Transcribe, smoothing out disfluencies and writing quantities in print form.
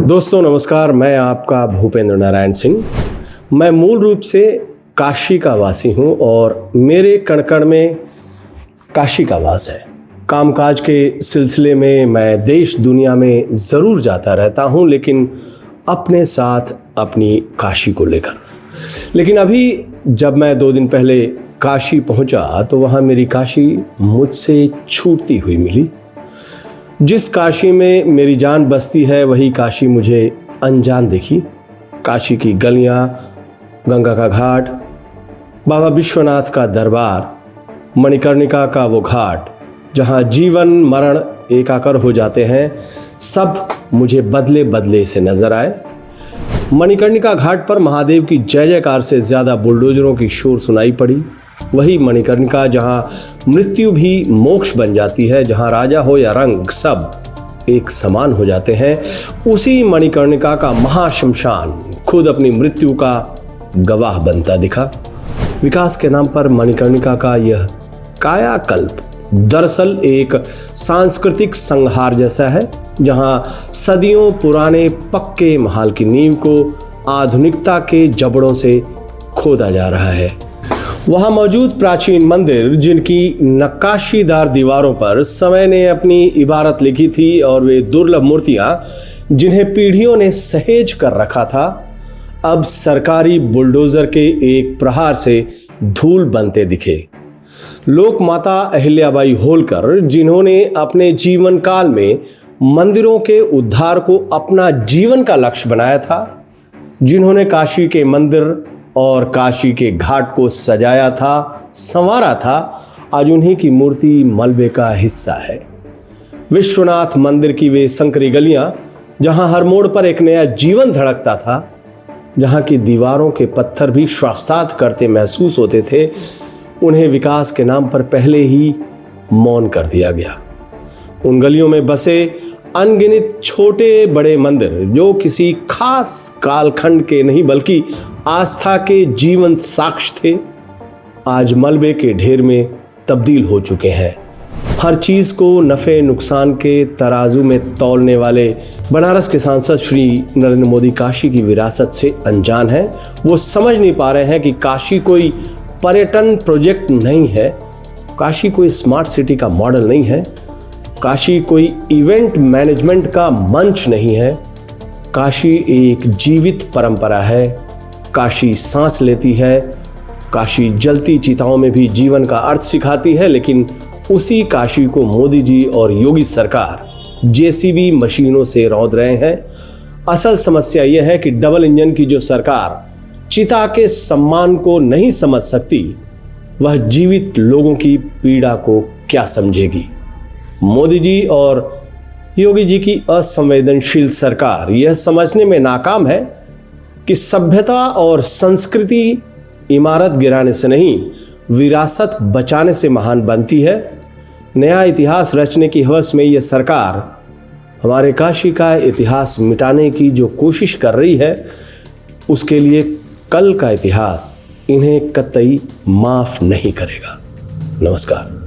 दोस्तों नमस्कार, मैं आपका भूपेंद्र नारायण सिंह। मैं मूल रूप से काशी का वासी हूं और मेरे कण-कण में काशी का वास है। कामकाज के सिलसिले में मैं देश दुनिया में ज़रूर जाता रहता हूं, लेकिन अपने साथ अपनी काशी को लेकर। लेकिन अभी जब मैं 2 दिन पहले काशी पहुंचा तो वहां मेरी काशी मुझसे छूटती हुई मिली। जिस काशी में मेरी जान बसती है वही काशी मुझे अनजान दिखी। काशी की गलियां, गंगा का घाट, बाबा विश्वनाथ का दरबार, मणिकर्णिका का वो घाट जहां जीवन मरण एकाकार हो जाते हैं, सब मुझे बदले बदले से नजर आए। मणिकर्णिका घाट पर महादेव की जय जयकार से ज़्यादा बुलडोजरों की शोर सुनाई पड़ी। वही मणिकर्णिका जहां मृत्यु भी मोक्ष बन जाती है, जहां राजा हो या रंग सब एक समान हो जाते हैं, उसी मणिकर्णिका का महाशमशान खुद अपनी मृत्यु का गवाह बनता दिखा। विकास के नाम पर मणिकर्णिका का यह कायाकल्प दरअसल एक सांस्कृतिक संहार जैसा है, जहां सदियों पुराने पक्के महल की नींव को आधुनिकता के जबड़ों से खोदा जा रहा है। वहां मौजूद प्राचीन मंदिर, जिनकी नक्काशीदार दीवारों पर समय ने अपनी इबारत लिखी थी, और वे दुर्लभ मूर्तियां जिन्हें पीढ़ियों ने सहेज कर रखा था, अब सरकारी बुलडोजर के एक प्रहार से धूल बनते दिखे। लोक माता अहिल्याबाई होलकर, जिन्होंने अपने जीवन काल में मंदिरों के उद्धार को अपना जीवन का लक्ष्य बनाया था, जिन्होंने काशी के मंदिर और काशी के घाट को सजाया था, संवारा था, आज उन्हीं की मूर्ति मलबे का हिस्सा है। विश्वनाथ मंदिर की वे संकरी गलियां, जहां हर मोड़ पर एक नया जीवन धड़कता था, जहां की दीवारों के पत्थर भी श्वासनाद करते महसूस होते थे, उन्हें विकास के नाम पर पहले ही मौन कर दिया गया। उन गलियों में बसे अनगिनत छोटे बड़े मंदिर, जो किसी खास कालखंड के नहीं बल्कि आस्था के जीवन साक्ष्य थे, आज मलबे के ढेर में तब्दील हो चुके हैं। हर चीज को नफे नुकसान के तराजू में तौलने वाले बनारस के सांसद श्री नरेंद्र मोदी काशी की विरासत से अनजान हैं। वो समझ नहीं पा रहे हैं कि काशी कोई पर्यटन प्रोजेक्ट नहीं है, काशी कोई स्मार्ट सिटी का मॉडल नहीं है, काशी कोई इवेंट मैनेजमेंट का मंच नहीं है। काशी एक जीवित परंपरा है। काशी सांस लेती है। काशी जलती चिताओं में भी जीवन का अर्थ सिखाती है। लेकिन उसी काशी को मोदी जी और योगी सरकार जेसीबी मशीनों से रौंद रहे हैं। असल समस्या यह है कि डबल इंजन की जो सरकार चिता के सम्मान को नहीं समझ सकती, वह जीवित लोगों की पीड़ा को क्या समझेगी। मोदी जी और योगी जी की असंवेदनशील सरकार यह समझने में नाकाम है कि सभ्यता और संस्कृति इमारत गिराने से नहीं, विरासत बचाने से महान बनती है। नया इतिहास रचने की हवस में यह सरकार हमारे काशी का इतिहास मिटाने की जो कोशिश कर रही है, उसके लिए कल का इतिहास इन्हें कतई माफ नहीं करेगा। नमस्कार।